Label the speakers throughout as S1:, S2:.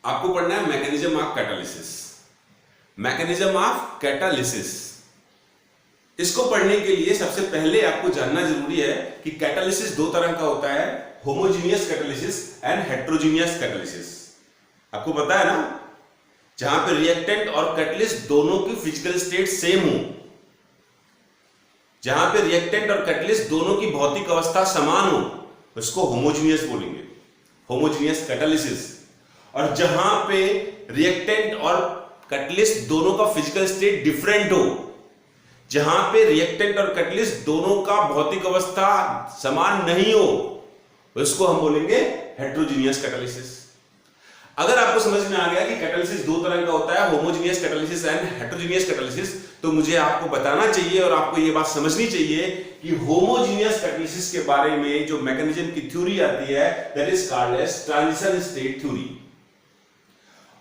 S1: आपको पढ़ना है mechanism of catalysis. Mechanism of catalysis, इसको पढ़ने के लिए सबसे पहले आपको जानना जरूरी है कि कैटालिसिस दो तरह का होता है, homogeneous catalysis and heterogeneous catalysis. आपको पता है ना, जहां पे रिएक्टेंट और कैटलिस्ट दोनों की फिजिकल स्टेट सेम हो, जहां पे रिएक्टेंट और कैटलिस्ट दोनों की भौतिक अवस्था समान हो, उसको होमोजीनियस बोलेंगे, होमोजीनियस कैटालिसिस। और जहां पे रिएक्टेंट और कैटलिस्ट दोनों का फिजिकल स्टेट डिफरेंट हो, जहां पे रिएक्टेंट और कैटलिस्ट दोनों का भौतिक अवस्था समान नहीं हो, उसको हम बोलेंगे हेट्रोजीनियस कैटालिसिस। अगर आपको समझ में आ गया कि कैटालिसिस दो तरह का होता है, homogeneous catalysis and heterogeneous catalysis, तो मुझे आपको बताना चाहिए और आपको यह बात समझनी चाहिए कि होमोजीनियस कैटालिसिस के बारे में जो मैकेनिज्म की थ्योरी आती है, that is called as transition state theory.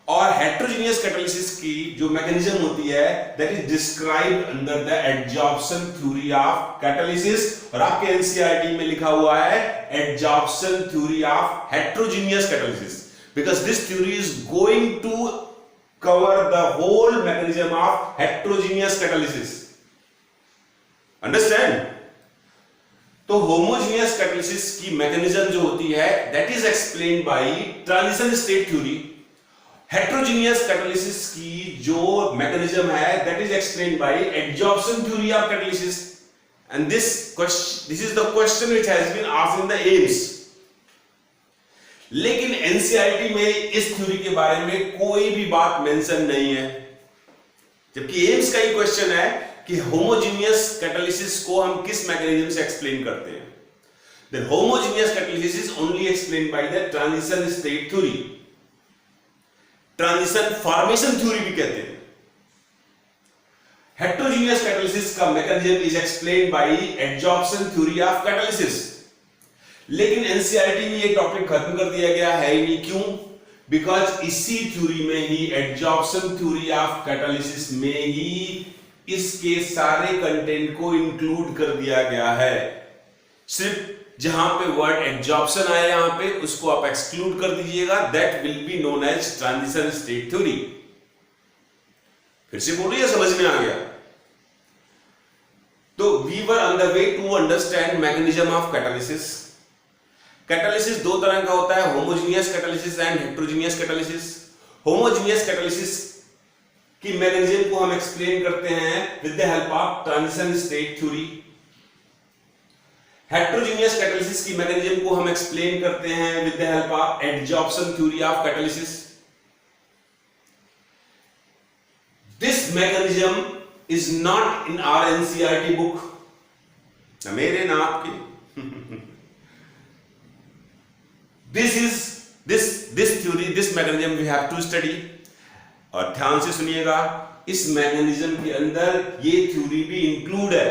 S1: और हेट्रोजीनियस कैटालिसिस की जो मैकेनिज्म होती है, that is described under the adsorption theory of catalysis. और आपके एनसीईआरटी में लिखा हुआ है adsorption theory of heterogeneous catalysis, because this theory is going to cover the whole mechanism of heterogeneous catalysis. Understand? तो homogeneous catalysis की mechanism जो होती है, that is explained by transition state theory. heterogeneous catalysis की जो mechanism है, that is explained by adsorption theory of catalysis. And this is the question which has been asked in the AIMS. लेकिन NCERT में इस theory के बारे में कोई भी बात मेंशन नहीं है, जबकि एम्स का ही क्वेश्चन है कि होमोजीनियस कैटालिसिस को हम किस मैकेनिज्म से एक्सप्लेन करते हैं। Then homogeneous catalysis is only explained by the transition state theory, transition formation theory भी कहते हैं। हेट्रोजीनियस कैटालिसिस का mechanism is explained by adsorption theory of catalysis. लेकिन एनसीईआरटी में ये टॉपिक खत्म कर दिया गया है ही नहीं। क्यों? बिकॉज इसी थ्योरी में ही, एडजॉर्प्शन थ्योरी ऑफ कैटालिसिस में ही इसके सारे कंटेंट को इंक्लूड कर दिया गया है। सिर्फ जहां पे वर्ड एडजॉर्प्शन आया यहां पे, उसको आप एक्सक्लूड कर दीजिएगा, that will be known as transition state theory. फिर से बोलिए, समझ में आ गया? तो we were on the way to understand mechanism of catalysis. Catalysis दो तरह का होता है, homogeneous catalysis and heterogeneous catalysis. Homogeneous catalysis की मैकेनिज्म को हम एक्सप्लेन करते हैं with the help of transition state theory. Heterogeneous catalysis की मैकेनिज्म को हम एक्सप्लेन करते हैं with the help of adsorption theory of catalysis. This mechanism is not in our NCERT book, ना मेरे ना आपके। this theory, this mechanism we have to study। और ध्यान से सुनिएगा, इस मैकेनिज्म के अंदर ये थ्योरी भी इंक्लूड है।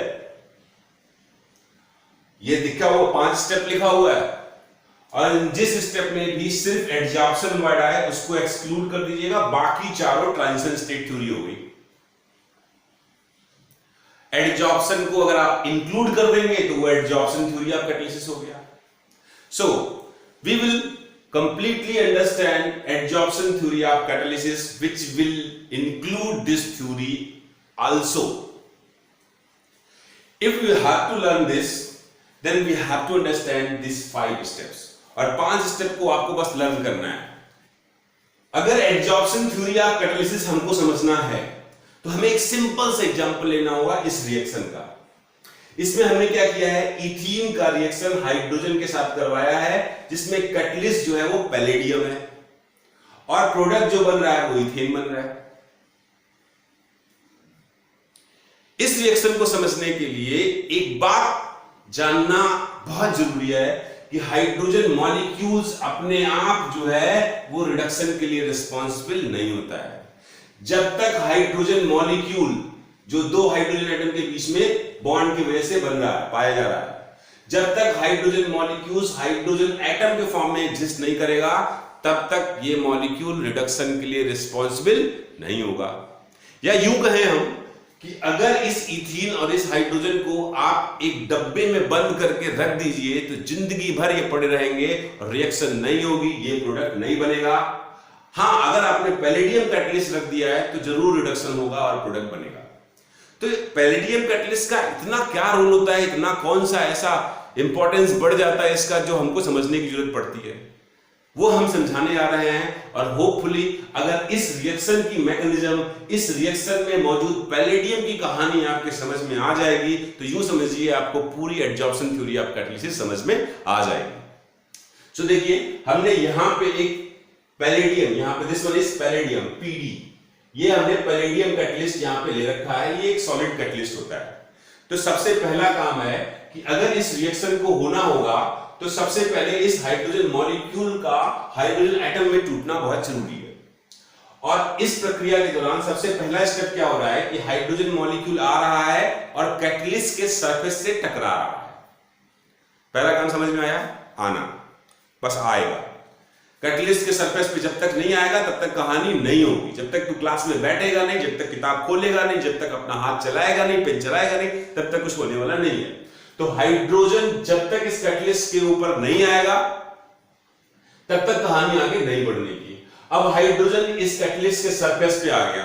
S1: ये दिखा हुआ 5 स्टेप लिखा हुआ है, और जिस स्टेप में भी सिर्फ एडजॉर्प्शन वर्ड आया उसको एक्सक्लूड कर दीजिएगा, बाकी चारों ट्रांजिशन स्टेट थ्योरी हो गई। एडजॉर्प्शन को अगर आप इंक्लूड कर देंगे तो वो एडजॉर्प्शन थ्योरी ऑफ कैटालिसिस हो गया। सो we will completely understand adsorption theory of catalysis, which will include this theory also. If we have to learn this, then we have to understand these 5 steps, और 5 step को आपको बस learn करना है। अगर adsorption theory of catalysis हमको समझना है तो हमें एक सिंपल सा एग्जांपल लेना होगा इस रिएक्शन का। इसमें हमने क्या किया है, इथीन का रिएक्शन हाइड्रोजन के साथ करवाया है, जिसमें कैटलिस्ट जो है वो पैलेडियम है, और प्रोडक्ट जो बन रहा है वो इथेन बन रहा है। इस रिएक्शन को समझने के लिए एक बात जानना बहुत जरूरी है कि हाइड्रोजन मॉलिक्यूल्स अपने आप जो है वो रिडक्शन के लिए रिस्पॉन्सिबल नहीं होता है। जब तक हाइड्रोजन मॉलिक्यूल जो दो हाइड्रोजन एटम के बीच में बॉन्ड की वजह से बन रहा है, पाया जा रहा है, जब तक हाइड्रोजन मॉलिक्यूल्स हाइड्रोजन एटम के फॉर्म में एग्जिस्ट नहीं करेगा, तब तक ये मॉलिक्यूल रिडक्शन के लिए रिस्पॉन्सिबल नहीं होगा। या यूं कहें हम कि अगर इस इथीन और इस हाइड्रोजन को आप एक डब्बे में बंद करके रख दीजिए तो जिंदगी भर ये पड़े रहेंगे और रिएक्शन नहीं होगी, ये प्रोडक्ट नहीं बनेगा। हाँ, अगर आपने पैलेडियम कैटलिस्ट रख दिया है तो जरूर रिडक्शन होगा और प्रोडक्ट बनेगा। तो पैलेडियम कैटलिस्ट का इतना क्या रोल होता है, इतना कौन सा ऐसा इंपॉर्टेंस बढ़ जाता है इसका जो हमको समझने की जरूरत पड़ती है, वो हम समझाने जा रहे हैं। और होपफुली अगर इस रिएक्शन की मैकेनिज्म, इस रिएक्शन में मौजूद पैलेडियम की कहानी आपके समझ में आ जाएगी तो यूं समझिए आपको पूरी एडजॉर्प्शन थ्योरी ऑफ कैटलिसिस समझ में आ जाएगी। तो देखिए, हमने यहां पे एक पैलेडियम, यहां पे this one is palladium PD, ये हमने पैलेडियम कैटलिस्ट यहां पे ले रखा है। ये एक सॉलिड कैटलिस्ट होता है। तो सबसे पहला काम है कि अगर इस रिएक्शन को होना होगा तो सबसे पहले इस हाइड्रोजन मॉलिक्यूल का हाइड्रोजन एटम में टूटना बहुत जरूरी है। और इस प्रक्रिया के दौरान सबसे पहला स्टेप क्या हो रहा है कि हाइड्रोजन मॉलिक्यूल आ रहा है और कैटलिस्ट के सरफेस से टकरा रहा है। पहला काम समझ में आया? आना, बस आएगा। कैटलिस्ट के सरफेस पे जब तक नहीं आएगा तब तक कहानी नहीं होगी। जब तक तू क्लास में बैठेगा नहीं, जब तक किताब खोलेगा नहीं, जब तक अपना हाथ चलाएगा नहीं, पेन चलाएगा नहीं, तब तक कुछ होने वाला नहीं है। तो हाइड्रोजन जब तक इस कैटलिस्ट के ऊपर नहीं आएगा तब तक कहानी आगे नहीं बढ़ने की। अब हाइड्रोजन इस कैटलिस्ट के सरफेस पे आ गया,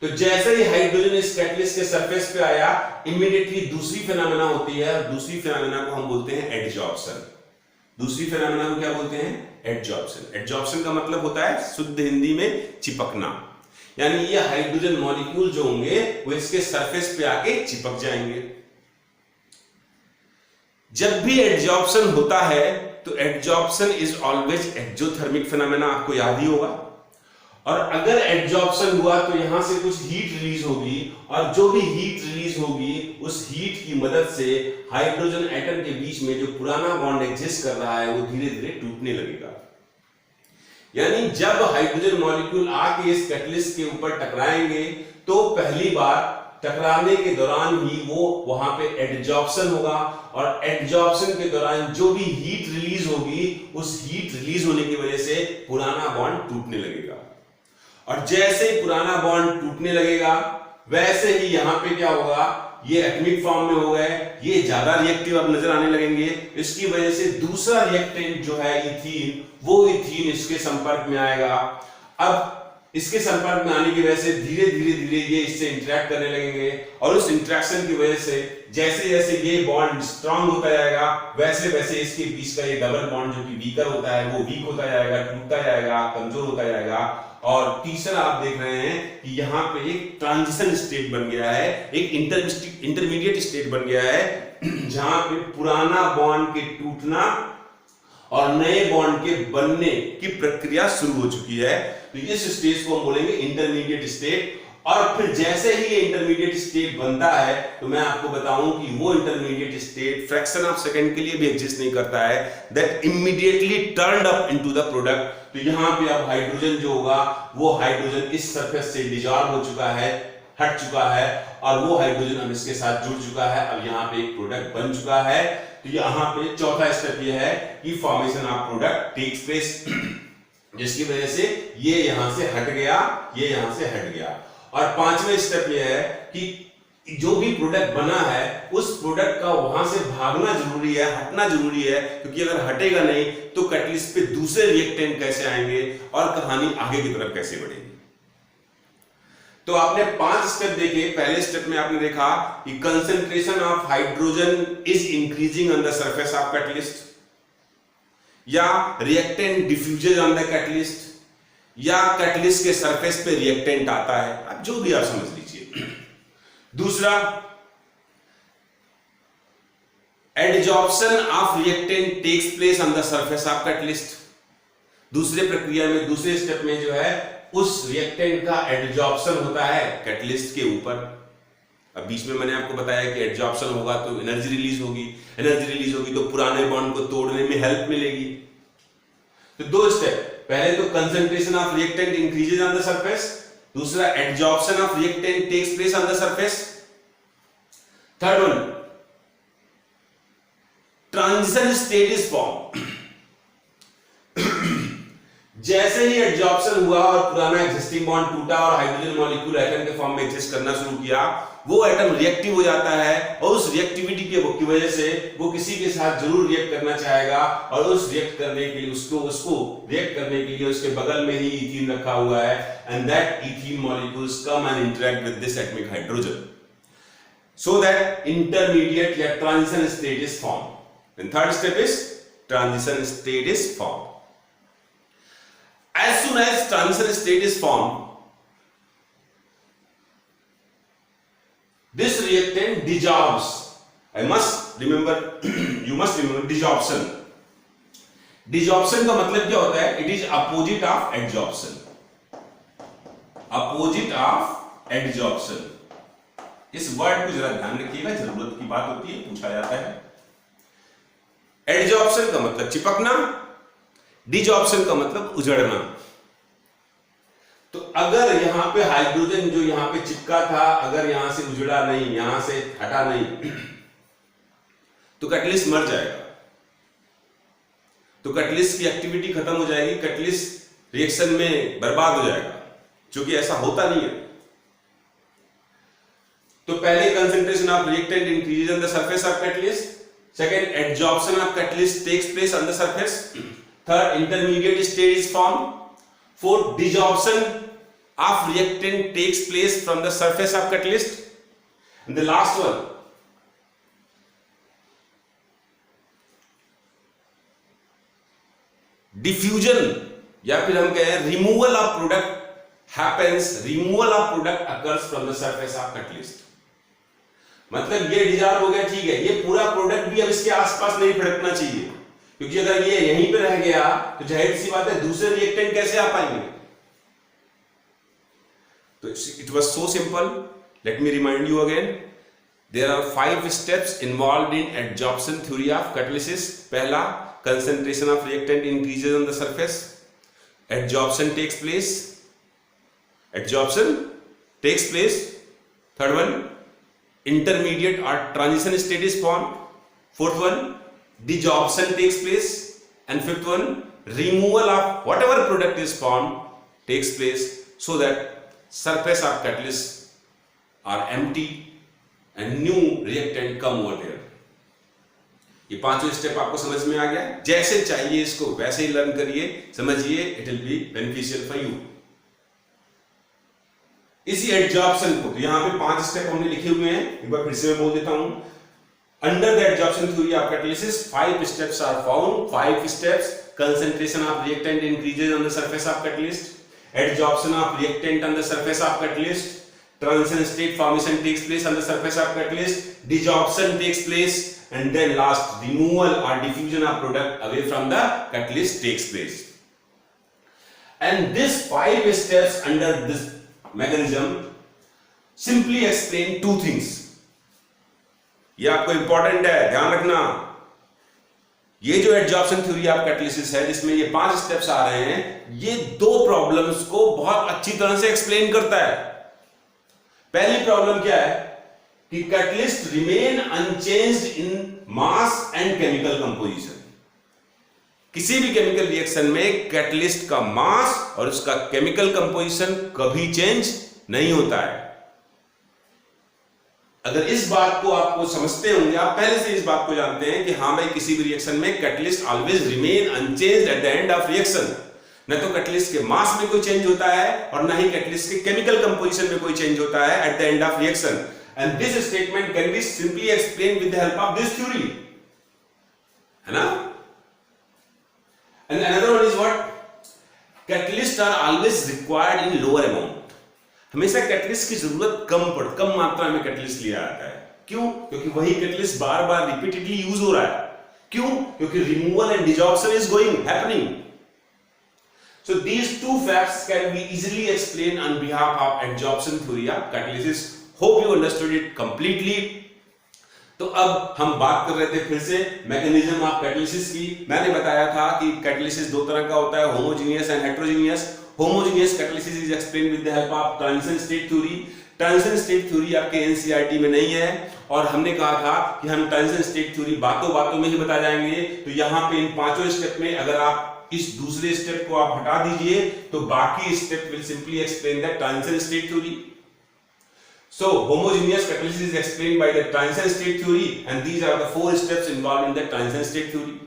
S1: तो जैसे ही हाइड्रोजन इस कैटलिस्ट के सरफेस पे आया, इमीडिएटली दूसरी फिनोमेना होती है। दूसरी फिनोमेना को हम बोलते हैं एडजॉर्प्शन। दूसरी फिनोमेना को क्या बोलते हैं? एडजॉर्प्शन। एडजॉर्प्शन का मतलब होता है शुद्ध हिंदी में चिपकना, यानी ये हाइड्रोजन मॉलिक्यूल जो होंगे वो इसके सरफेस पे आके चिपक जाएंगे। जब भी एडजॉर्प्शन होता है तो adsorption is always exothermic phenomena, आपको याद ही होगा। और अगर एडजॉर्प्शन हुआ तो यहां से कुछ हीट रिलीज होगी, और जो भी हीट रिलीज होगी उस हीट की मदद से हाइड्रोजन एटम के बीच में जो पुराना बॉन्ड एग्जिस्ट कर रहा है वो धीरे धीरे टूटने लगेगा। यानी जब हाइड्रोजन मॉलिक्यूल आके इस कैटलिस्ट के ऊपर टकराएंगे तो पहली बार टकराने के दौरान ही वो वहां पे एडजॉर्प्शन होगा, और एडजॉर्प्शन के दौरान जो भी हीट रिलीज होगी उस हीट रिलीज होने की वजह से पुराना बॉन्ड टूटने लगेगा। और जैसे ही पुराना बॉन्ड टूटने लगेगा वैसे ही यहां पे क्या होगा, ये एटॉमिक फॉर्म में हो गए, ये ज्यादा रिएक्टिव अब नजर आने लगेंगे। इसकी वजह से दूसरा रिएक्टेंट जो है इथीन, वो इथीन इसके संपर्क में आएगा। अब इसके संपर्क में आने की वजह से धीरे धीरे धीरे ये इससे इंटरेक्ट करने लगेंगे, और उस इंटरेक्शन की वजह से जैसे जैसे ये बॉन्ड स्ट्रांग होता जाएगा वैसे वैसे इसके बीच का ये डबल बॉन्ड जो कि वीकर होता है वो वीक होता जाएगा, टूटता जाएगा, कमजोर होता जाएगा। और तीसरा आप देख रहे हैं कि यहाँ पे एक ट्रांजिशन स्टेट बन गया है, एक इंटरमीडिएट स्टेट बन गया है, जहां पे पुराना बॉन्ड के टूटना और नए बॉन्ड के बनने की प्रक्रिया शुरू हो चुकी है। तो इस स्टेज को हम बोलेंगे इंटरमीडिएट स्टेट। और फिर जैसे ही ये इंटरमीडिएट स्टेट बनता है तो मैं आपको बताऊं कि वो intermediate state fraction of second के लिए भी एग्जिस्ट नहीं करता है, that immediately turned up into the product. तो यहां पे अब हाइड्रोजन जो होगा वो हाइड्रोजन इस सरफेस से डिसॉल्व हो चुका है, हट चुका है, और वो हाइड्रोजन अब इसके साथ जुड़ चुका है। अब यहाँ पे एक प्रोडक्ट बन चुका है। तो यहाँ पे चौथा स्टेप ये है कि formation of product takes place, जिसकी वजह से ये यहां से हट गया, ये यहां से हट गया। और पांचवें स्टेप ये है कि जो भी प्रोडक्ट बना है उस प्रोडक्ट का वहां से भागना जरूरी है, हटना जरूरी है, क्योंकि अगर हटेगा नहीं तो कैटलिस्ट पे दूसरे रिएक्टेंट कैसे आएंगे और कहानी आगे की तरफ कैसे बढ़ेगी। तो आपने 5 स्टेप देखे। पहले स्टेप में आपने देखा कि concentration of hydrogen is increasing on the surface of catalyst, या reactant diffuses on the catalyst, या कैटलिस्ट के सरफेस पे रिएक्टेंट आता है, अब जो भी आप समझ लीजिए। दूसरा, adsorption of reactant takes place on the surface of catalyst. दूसरे प्रक्रिया में, दूसरे स्टेप में जो है उस रिएक्टेंट का एडजॉर्प्शन होता है कैटलिस्ट के ऊपर। अब बीच में मैंने आपको बताया कि एडजॉर्प्शन होगा तो एनर्जी रिलीज होगी, एनर्जी रिलीज होगी तो पुराने बॉन्ड को तोड़ने में हेल्प मिलेगी। तो 2 स्टेप, पहले तो concentration of reactant increases on the surface, दूसरा adsorption of reactant takes place on the surface, third one transition state is form. जैसे ही एडजॉर्प्शन हुआ और पुराना एग्जिस्टिंग बॉन्ड टूटा और हाइड्रोजन मॉलिक्यूल एटम के फॉर्म में एग्जिस्ट करना शुरू किया, वो एटम रिएक्टिव हो जाता है और उस रिएक्टिविटी की वजह से वो किसी के साथ जरूर रिएक्ट करना चाहेगा और उस रिएक्ट करने के लिए उसको रिएक्ट करने के लिए उसके बगल में ही इथीन रखा हुआ है, and that ethene molecules come and interact with this atomic hydrogen so that intermediate या transition state is formed. And third step is transition state is formed. As soon as transition state is formed, this reactant dissolves. You must remember desorption. Desorption का मतलब क्या होता है? It is opposite of adsorption. Opposite of adsorption. इस word को जरा ध्यान रखिएगा, जरूरत की बात होती है, पूछा जाता है। एडजॉर्प्शन का मतलब चिपकना, डिजॉर्प्शन का मतलब उजड़ना। तो अगर यहां पे हाइड्रोजन जो यहां पे चिपका था, अगर यहां से उजड़ा नहीं, यहां से हटा नहीं, तो कैटलिस्ट मर जाएगा, तो कैटलिस्ट की एक्टिविटी खत्म हो जाएगी, कैटलिस्ट रिएक्शन में बर्बाद हो जाएगा, क्योंकि ऐसा होता नहीं है। तो पहले concentration of reactant increases on the surface of catalyst, second adsorption of catalyst takes place on the surface, third intermediate state is formed, fourth desorption of reactant takes place from the surface of catalyst, and the last one diffusion या फिर हम कहें removal of product happens, removal of product occurs from the surface of catalyst. मतलब ये dissolve हो गया, ठीक है, ये पूरा प्रोडक्ट भी अब इसके आसपास नहीं फड़कना चाहिए, क्योंकि अगर ये यहीं पे रह गया तो जाहिर सी बात है दूसरे रिएक्टेंट कैसे आ पाएंगे। तो it was so simple, let me remind you again, there are 5 steps involved in adsorption theory of catalysis. पहला, concentration of reactant increases on the surface, adsorption takes place, adsorption takes place. Third one, intermediate or transition state is formed. Fourth one, desorption takes place, and fifth one, removal of whatever product is formed takes place, so that surface of catalyst are empty and new reactant come over there. ये पांचों step आपको समझ में आ गया? जैसे चाहिए इसको वैसे ही लर्न करिए, समझिए, it will be beneficial for you. इसी एडजॉर्प्शन को, तो यहां पे 5 स्टेप हमने लिखे हुए हैं, एक बार फिर से मैं बोल देता हूं। Under the adsorption theory of catalysis 5 steps are found. 5 steps: concentration of reactant increases on the surface of catalyst, adsorption of reactant on the surface of catalyst, transition state formation takes place on the surface of catalyst, desorption takes place, and then last removal और diffusion of product away from the catalyst takes place. And this 5 steps under this mechanism simply explain 2 things. ये आपको important है, ध्यान रखना। ये जो adsorption theory of catalysis है, जिसमें ये 5 स्टेप्स आ रहे हैं, ये 2 प्रॉब्लम्स को बहुत अच्छी तरह से एक्सप्लेन करता है। पहली प्रॉब्लम क्या है कि catalyst remain unchanged in mass and chemical composition. किसी भी केमिकल रिएक्शन में कैटलिस्ट का मास और उसका केमिकल कंपोजिशन कभी चेंज नहीं होता है। अगर इस बात को आपको समझते होंगे, आप पहले से इस बात को जानते हैं कि हां भाई, किसी भी रिएक्शन में catalyst always remain unchanged at the end of reaction. न तो कैटलिस्ट के मास में कोई चेंज होता है और न ही कैटलिस्ट के केमिकल कंपोजिशन में कोई चेंज होता है eight the end of reaction. And this statement can be simply explain with the help of this theory, है ना। And another one is what? Catalysts are always required in lower amount. हमेशा catalyst की जरूरत कम मात्रा में catalyst लिया जाता है। क्यों? क्योंकि वही कैटलिस्ट बार बार रिपीटेडली यूज हो रहा है। क्यों? क्योंकि removal and desorption is happening. So these 2 facts can be easily explained on behalf of adsorption theory of catalysis. Hope you understood it completely. तो अब हम बात कर रहे थे फिर से मैकेनिज्म ऑफ कैटालिसिस की। मैंने बताया था कि कैटालिसिस 2 तरह का होता है, homogeneous and heterogeneous. Homogeneous catalysis is explain with the help of transition state theory. Transition state theory आपके एनसीईआरटी में नहीं है, और हमने कहा था कि हम ट्रांजिशन स्टेट थ्योरी बातों में ही बता जाएंगे। तो यहां पे इन 5 स्टेप में अगर आप इस दूसरे स्टेप को आप हटा दीजिए तो बाकी step will simply explain the transition state theory. So homogeneous catalysis is explained by the transition state theory, and these are the 4 steps involved in the transition state theory.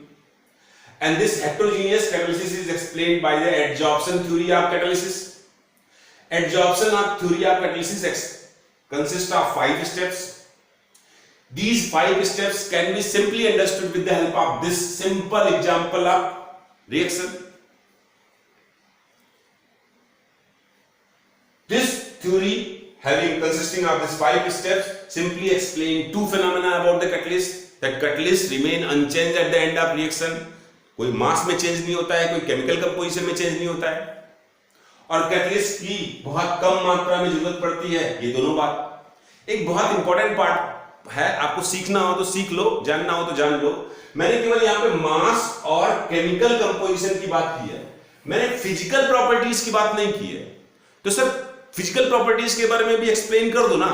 S1: And this heterogeneous catalysis is explained by the adsorption theory of catalysis. Adsorption of theory of catalysis consists of 5 steps. These 5 steps can be simply understood with the help of this simple example of reaction. This theory, having consisting of these 5 steps, simply explain 2 phenomena about the catalyst. That catalyst remain unchanged at the end of reaction. कोई मास में change नहीं होता है, कोई chemical composition में change नहीं होता है, और कैटलिस्ट की बहुत कम मात्रा में जरूरत पड़ती है। ये दोनों बात एक बहुत इंपॉर्टेंट पार्ट है, आपको सीखना हो तो सीख लो, जानना हो तो जान लो। मैंने केवल यहाँ पे मास और केमिकल कंपोजिशन की बात की है, मैंने फिजिकल प्रॉपर्टीज की बात नहीं की है। तो सर फिजिकल प्रॉपर्टीज के बारे में भी एक्सप्लेन कर दो ना।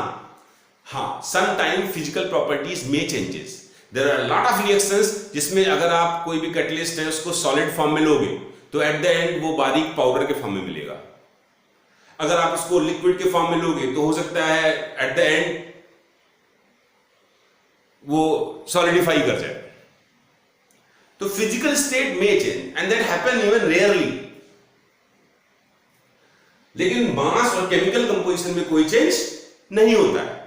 S1: हाँ, सम टाइम फिजिकल प्रॉपर्टीज में changes, there are lot of reactions जिसमें अगर आप कोई भी कैटलिस्ट है उसको सॉलिड फॉर्म में लोगे तो एट द एंड वो बारीक पाउडर के फॉर्म में मिलेगा। अगर आप उसको लिक्विड के फॉर्म में लोगे तो हो सकता है एट द एंड वो सॉलिडिफाई कर जाए। तो फिजिकल स्टेट में change and that happen even rarely, लेकिन मास और केमिकल कंपोजिशन में कोई चेंज नहीं होता है।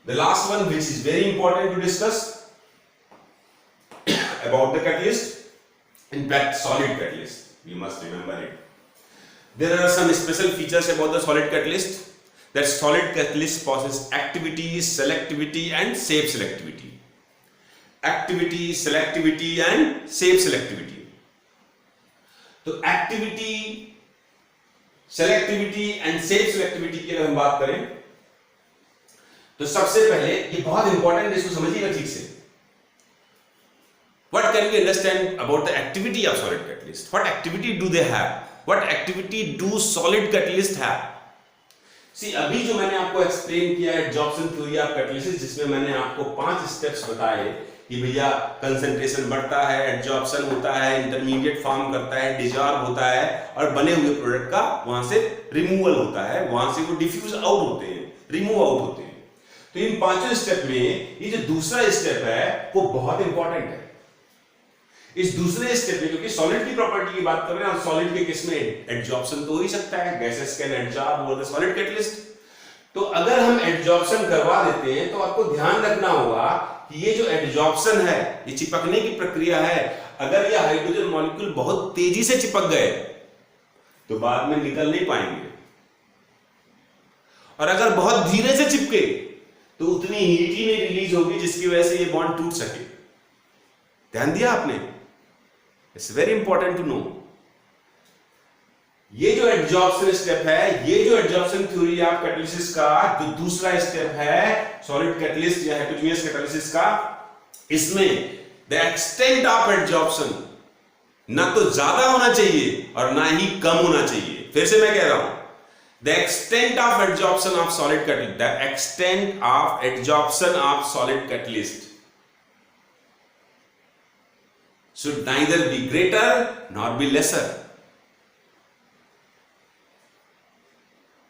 S1: The last one, which is very important to discuss about the catalyst, in fact solid catalyst, you must remember it. There are some special features about the solid catalyst. That solid catalyst possesses activity, selectivity and shape selectivity. Activity, selectivity and shape selectivity. तो activity, selectivity and shape selectivity की अगर हम बात करें तो सबसे पहले ये बहुत इंपॉर्टेंट है, इसको समझिएगा ठीक से। What can we understand about the activity of solid catalyst? What activity do they have? What activity do solid catalyst have? See, अभी जो मैंने आपको एक्सप्लेन किया है एडसॉर्प्शन थ्योरी ऑफ कैटलिसिस, जिसमें मैंने आपको 5 स्टेप्स बताए कि भैया कंसंट्रेशन बढ़ता है, एडसॉर्प्शन होता है, इंटरमीडिएट फॉर्म करता है, डिसॉल्व होता है और बने हुए प्रोडक्ट का वहां से रिमूवल होता है, वहां से वो डिफ्यूज आउट होते हैं, रिमूव आउट होते हैं। तो इन 5 स्टेप में ये जो दूसरा स्टेप है वो बहुत इंपॉर्टेंट है। इस दूसरे स्टेप में क्योंकि सॉलिड की प्रॉपर्टी की बात कर रहे हैं और सॉलिड के केस में एडसॉर्प्शन तो हो ही सकता है, gases can adsorb over the solid catalyst. तो अगर हम एडसॉर्प्शन करवा देते हैं तो आपको ध्यान रखना होगा कि ये जो एडसॉर्प्शन है, ये चिपकने की प्रक्रिया है, अगर ये हाइड्रोजन मॉलिक्यूल बहुत तेजी से चिपक गए तो बाद में निकल नहीं पाएंगे, और अगर बहुत धीरे से चिपके तो उतनी हीट ही नहीं रिलीज होगी जिसकी वजह से ये बॉन्ड टूट सके। ध्यान दिया आपने? It's very important to know. ये जो एडसॉर्प्शन स्टेप है, ये जो एडसॉर्प्शन थ्योरी ऑफ कैटलिसिस का जो दूसरा स्टेप है सॉलिड कैटलिस्ट या हेटेरोजेनियस कैटलिसिस का, इसमें द एक्सटेंट ऑफ एडसॉर्प्शन ना तो ज्यादा होना चाहिए और ना ही कम होना चाहिए। फिर से मैं कह रहा हूं, the extent of adsorption of solid catalyst, the extent of adsorption of solid catalyst should neither be greater nor be lesser.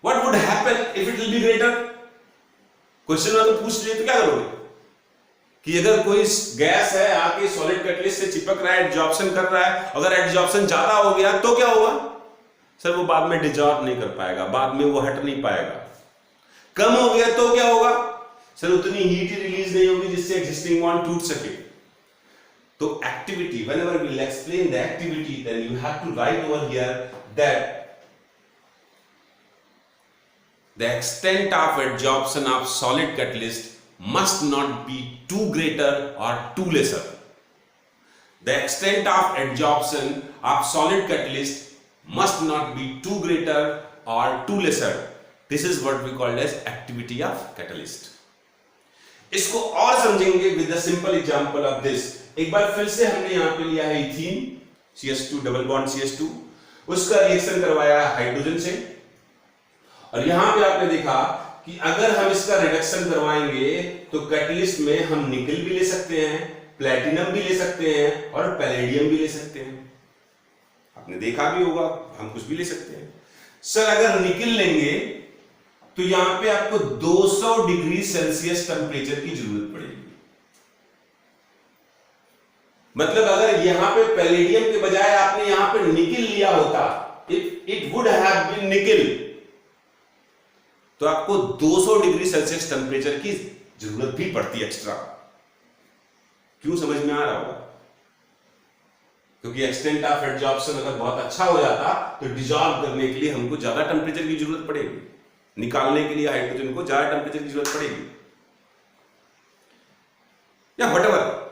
S1: What would happen if it will be greater? Question में तो पूछ लिए तो क्या करोगे कि अगर कोई गैस है आके सॉलिड कैटलिस्ट से चिपक रहा है, एडसॉर्प्शन कर रहा है, अगर एडसॉर्प्शन ज्यादा हो गया तो क्या होगा? सर वो बाद में डिसॉल्व नहीं कर पाएगा, बाद में वो हट नहीं पाएगा। कम हो गया तो क्या होगा? सर उतनी हीट ही रिलीज नहीं होगी जिससे एग्जिस्टिंग बॉन्ड टूट सके। तो activity, whenever we will explain the activity, then you have to write over here that the extent of adsorption of solid catalyst must not be too greater or too lesser. The extent of adsorption of solid catalyst must not be too greater or too lesser. This is what we call as activity of catalyst. इसको और समझेंगे with the simple example of this. एक बार फिर से हमने यहाँ पे लिया है ethene CH2 double bond CH2, उसका रिएक्शन करवाया हाइड्रोजन से, और यहाँ पे आपने देखा कि अगर हम इसका रिडक्शन करवाएंगे तो कैटलिस्ट में हम निकल भी ले सकते हैं, प्लेटिनम भी ले सकते हैं और पैलेडियम भी ले सकते हैं। आपने देखा भी होगा, हम कुछ भी ले सकते हैं। सर अगर निकल लेंगे तो यहां पे आपको 200 डिग्री सेल्सियस टेम्परेचर की जरूरत पड़ेगी। मतलब अगर यहां पे पैलेडियम के बजाय आपने यहां पे निकिल लिया होता, it would have been nickel, तो आपको 200 डिग्री सेल्सियस टेम्परेचर की जरूरत भी पड़ती एक्स्ट्रा। क्यों, समझ में आ रहा होगा? क्योंकि एक्सटेंट ऑफ एडजॉर्प्शन अगर बहुत अच्छा हो जाता तो डिजॉल्व करने के लिए हमको ज्यादा टेम्परेचर की जरूरत पड़ेगी, निकालने के लिए हाइड्रोजन को ज्यादा टेम्परेचर की जरूरत पड़ेगी, या व्हाटएवर।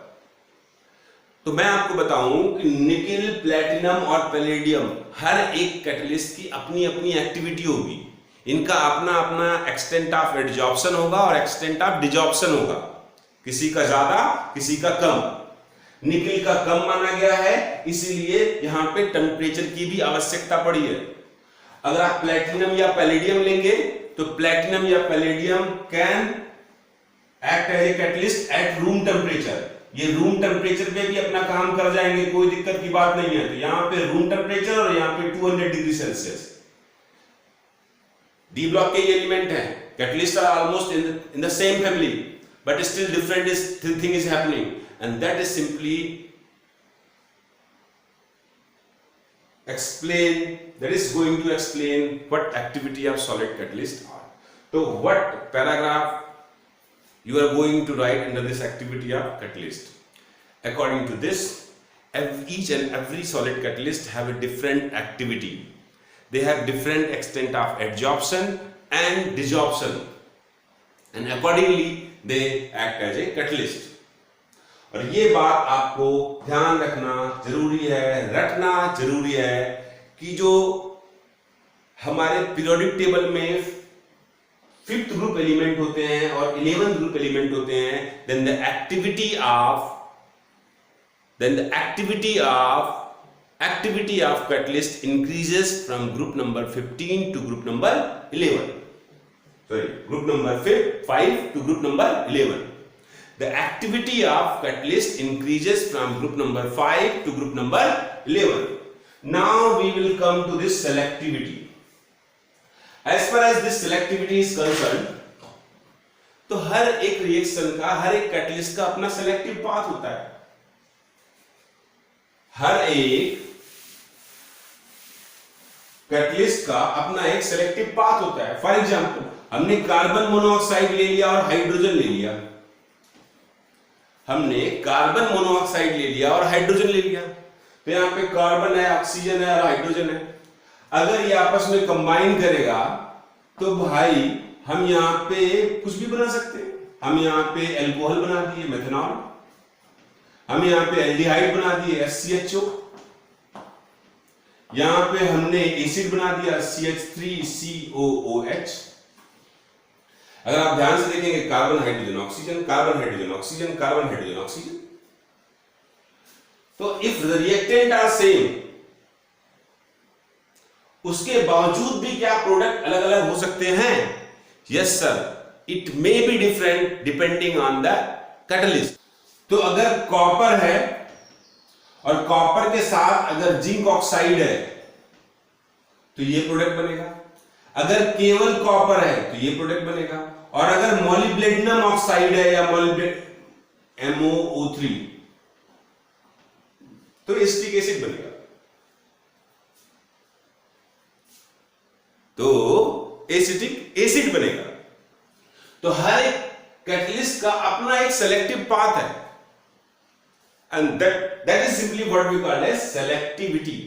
S1: तो मैं आपको बताऊं कि निकिल, प्लेटिनम और पैलेडियम हर एक कैटलिस्ट की अपनी अपनी एक्टिविटी होगी। इनका अपना अपना एक्सटेंट ऑफ एडजॉर्प्शन होगा और एक्सटेंट ऑफ डिजॉर्प्शन होगा, किसी का ज्यादा किसी का कम। निकिल का कम माना गया है, इसीलिए यहां पे टेम्परेचर की भी आवश्यकता पड़ी है। अगर आप प्लेटिनम या पैलेडियम लेंगे तो प्लेटिनम या palladium can act as a catalyst at room temperature. ये रूम टेम्परेचर पे भी अपना काम कर जाएंगे, कोई दिक्कत की बात नहीं है। तो यहां पे रूम टेम्परेचर और यहां पे 200 डिग्री सेल्सियस। डी ब्लॉक के एलिमेंट हैं, catalyst are almost in the same family, but still different thing is happening, and that is simply going to explain what activity of solid catalyst are. So what paragraph you are going to write under this activity of catalyst? According to this, each and every solid catalyst have a different activity. They have different extent of adsorption and desorption, and accordingly they act as a catalyst. और ये बात आपको ध्यान रखना जरूरी है, रखना जरूरी है कि जो हमारे पीरियोडिक टेबल में 5th ग्रुप एलिमेंट होते हैं और 11th ग्रुप एलिमेंट होते हैं, then the activity of catalyst increases from group number 15 to group number 11. Group number 5 to group number 11. The activity of catalyst increases from group number 5 to group number 11. Now we will come to this selectivity. As far as this selectivity is concerned, तो हर एक reaction का, हर एक catalyst का अपना selective path होता है। हर एक catalyst का अपना एक सेलेक्टिव पाथ होता है। फॉर एग्जांपल, हमने कार्बन मोनोऑक्साइड ले लिया और हाइड्रोजन ले लिया, हमने कार्बन मोनोऑक्साइड ले लिया और हाइड्रोजन ले लिया, तो यहां पे कार्बन है, ऑक्सीजन है और हाइड्रोजन है। अगर ये आपस में कंबाइन करेगा तो भाई हम यहां पे कुछ भी बना सकते हैं। हम यहां पे एल्कोहल बना दिए, मेथनॉल, हम यहां पे एल्डिहाइड बना दिए, HCHO, यहां पे हमने एसिड बना दिया, CH3COOH। अगर आप ध्यान से देखेंगे, carbon hydrogen oxygen, carbon hydrogen oxygen, carbon hydrogen oxygen. तो if the reactant are same, उसके बावजूद भी क्या प्रोडक्ट अलग अलग हो सकते हैं? Yes sir, it may be different depending on the catalyst. तो अगर कॉपर है और कॉपर के साथ अगर जिंक ऑक्साइड है तो ये प्रोडक्ट बनेगा। अगर केवल कॉपर है तो ये प्रोडक्ट बनेगा। और अगर मॉलिब्डेनम ऑक्साइड है या MOO3 तो एसिटिक एसिड बनेगा। तो एसिटिक एसिड बनेगा। तो हर एक कैटलिस्ट का अपना एक सेलेक्टिव पाथ है, and that is simply what we call as selectivity.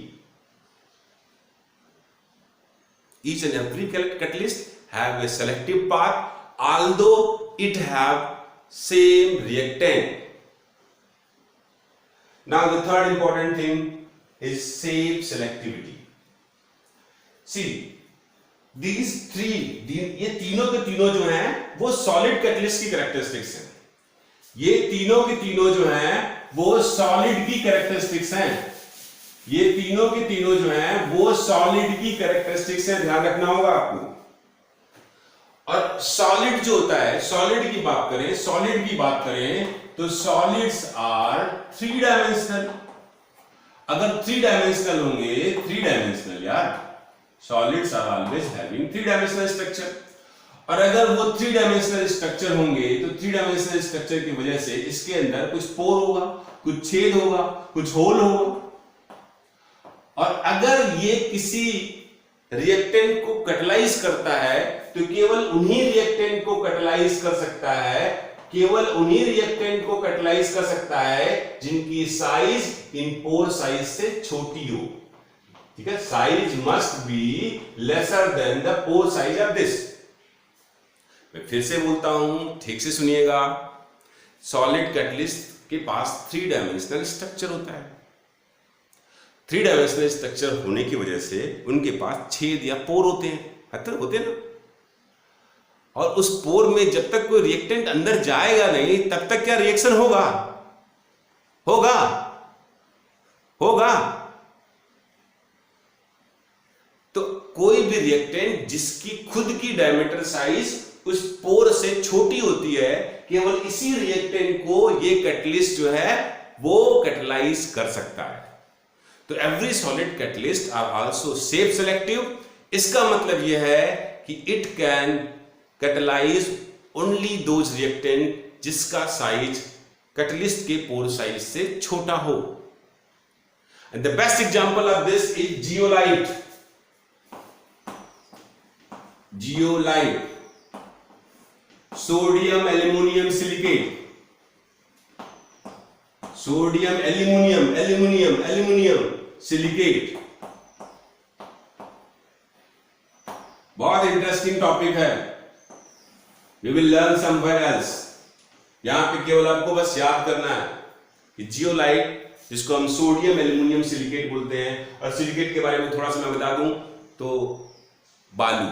S1: Each and every catalyst have a selective path, although it have same reactant. Now the third important thing is safe selectivity. See, these three, ये तीनों के तीनों जो हैं वो solid catalyst की characteristics हैं। ये तीनों के तीनों जो हैं वो सॉलिड की कैरेक्टरिस्टिक्स हैं। ये तीनों के तीनों जो हैं वो सॉलिड की कैरेक्टरिस्टिक्स हैं, ध्यान रखना होगा आपको। और सॉलिड जो होता है, सॉलिड की बात करें तो सॉलिड्स आर 3 डायमेंशनल। अगर 3 डायमेंशनल होंगे, 3 डायमेंशनल यार, solids are always having 3 dimensional structure. और अगर वो 3 डायमेंशनल स्ट्रक्चर होंगे तो 3 डायमेंशनल स्ट्रक्चर की वजह से इसके अंदर कुछ पोर होगा, कुछ छेद होगा, कुछ होल होगा। और अगर ये किसी रिएक्टेंट को कैटलाइज करता है तो केवल उन्हीं रिएक्टेंट को कैटलाइज कर सकता है, केवल उन्हीं रिएक्टेंट को कैटलाइज कर सकता है जिनकी साइज इन पोर साइज से छोटी हो। ठीक है, size must be lesser than the pore size of this. मैं फिर से बोलता हूं, ठीक से सुनिएगा। सॉलिड कैटलिस्ट के पास 3 डायमेंशनल स्ट्रक्चर होता है। 3 डायमेंशनल स्ट्रक्चर होने की वजह से उनके पास छेद या पोर होते हैं, होते हैं ना। और उस पोर में जब तक कोई रिएक्टेंट अंदर जाएगा नहीं तब तक क्या रिएक्शन होगा? होगा होगा। तो कोई भी रिएक्टेंट जिसकी खुद की डायमीटर साइज उस पोर से छोटी होती है, केवल इसी रिएक्टेंट को ये कैटलिस्ट जो है वो कैटलाइज कर सकता है। तो every solid catalyst are also shape selective. इसका मतलब यह है कि it can catalyze only those reactant जिसका साइज कैटलिस्ट के पोर साइज से छोटा हो। And the best example of this is zeolite. Zeolite, sodium aluminium silicate, sodium aluminium aluminium aluminium silicate. बहुत इंटरेस्टिंग टॉपिक है, we will learn somewhere else. यहां पे केवल आपको बस याद करना है कि जियोलाइट, जिसको हम सोडियम एल्यूमिनियम सिलिकेट बोलते हैं, और सिलिकेट के बारे में थोड़ा सा मैं बता दूं तो बालू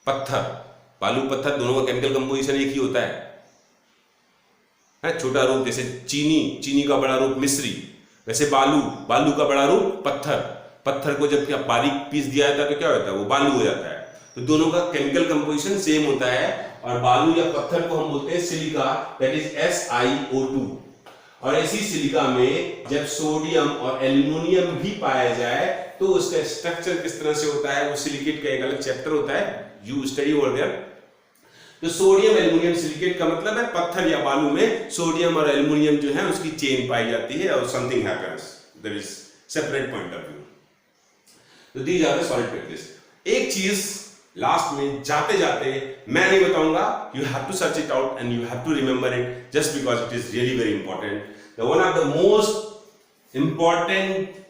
S1: पत्थर, बालू पत्थर दोनों का केमिकल कंपोजिशन एक ही होता है। छोटा रूप जैसे चीनी का बड़ा रूप मिश्री, वैसे बालू का बड़ा रूप पत्थर को जब क्या बारीक पीस दिया जाता है तो क्या होता है? वो बालू हो जाता है। तो दोनों का केमिकल कंपोजिशन सेम होता है। और बालू या पत्थर को हम बोलते हैं सिलिका, दैट इज SiO2। और इसी सिलिका में जब सोडियम और एल्यूमिनियम भी पाया जाए तो उसका स्ट्रक्चर किस तरह से होता है, वो सिलिकेट का एक अलग चैप्टर होता है, यू स्टडी ओवर देयर। तो सोडियम एल्यूमिनियम सिलिकेट का मतलब है पत्थर या बालू में सोडियम और एल्यूमिनियम जो है उसकी चेन पाई जाती है और something happens, there is separate point of view. तो these are the solid catalyst. एक चीज लास्ट में जाते जाते मैं नहीं बताऊंगा, you have to search it out and you have to remember it just because it is really very important. The one of the most important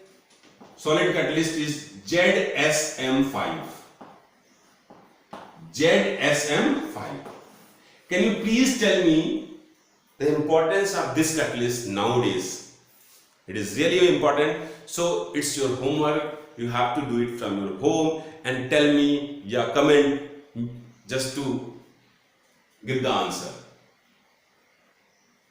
S1: solid catalyst is ZSM5। ZSM5. Can you please tell me the importance of this catalyst nowadays? It is really important. So it's your homework. You have to do it from your home and tell me your comment just to give the answer.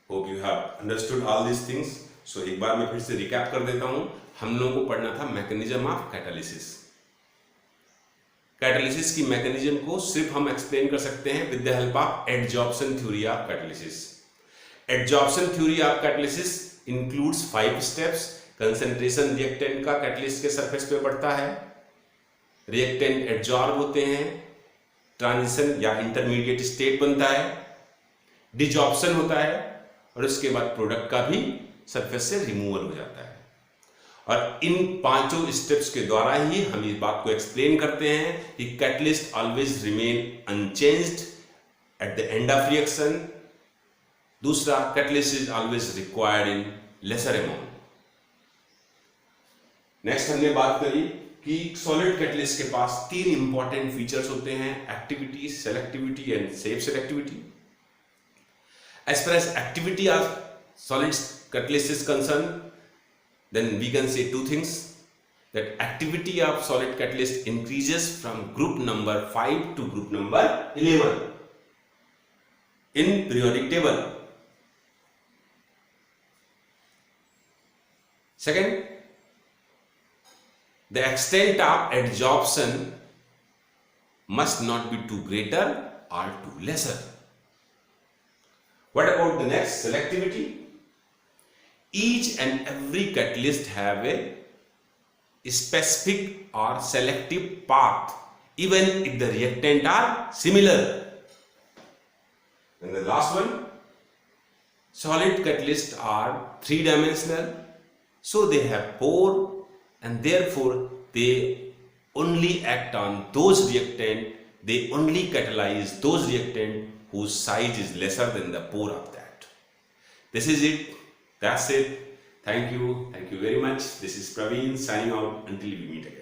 S1: Hope you have understood all these things. So एक बार मैं फिर से recap कर देता हूँ। हम लोगों को पढ़ना था mechanism of catalysis. कैटालिसिस की मैकेनिज्म को सिर्फ हम एक्सप्लेन कर सकते हैं with the help of adsorption theory of catalysis. Adsorption theory of catalysis includes 5 steps. Concentration reactant का कैटालिस्ट के सरफेस पे बढ़ता है, रिएक्टेंट एडजॉर्ब होते हैं, ट्रांजिशन या इंटरमीडिएट स्टेट बनता है, डिजॉर्प्शन होता है और उसके बाद प्रोडक्ट का भी सरफेस से रिमूवल हो जाता है। और इन 5 स्टेप्स के द्वारा ही हम इस बात को एक्सप्लेन करते हैं कि catalyst always remain unchanged at the end of reaction. दूसरा, catalyst is always required in lesser amount. Next हमने बात करी कि सॉलिड कैटलिस्ट के पास 3 इंपॉर्टेंट फीचर्स होते हैं, activity, selectivity and shape selectivity. As far as activity of solid catalyst is concern, then we can say 2 things, that activity of solid catalyst increases from group number 5 to group number 11 in periodic table. Second, the extent of adsorption must not be too greater or too lesser. What about the next, selectivity? Each and every catalyst have a specific or selective path even if the reactant are similar. And the last one, solid catalysts are three-dimensional, so they have pore, and therefore they only act on those reactant, they only catalyze those reactant whose size is lesser than the pore of that. This is it. That's it. Thank you. Thank you very much. This is Praveen signing out until we meet again.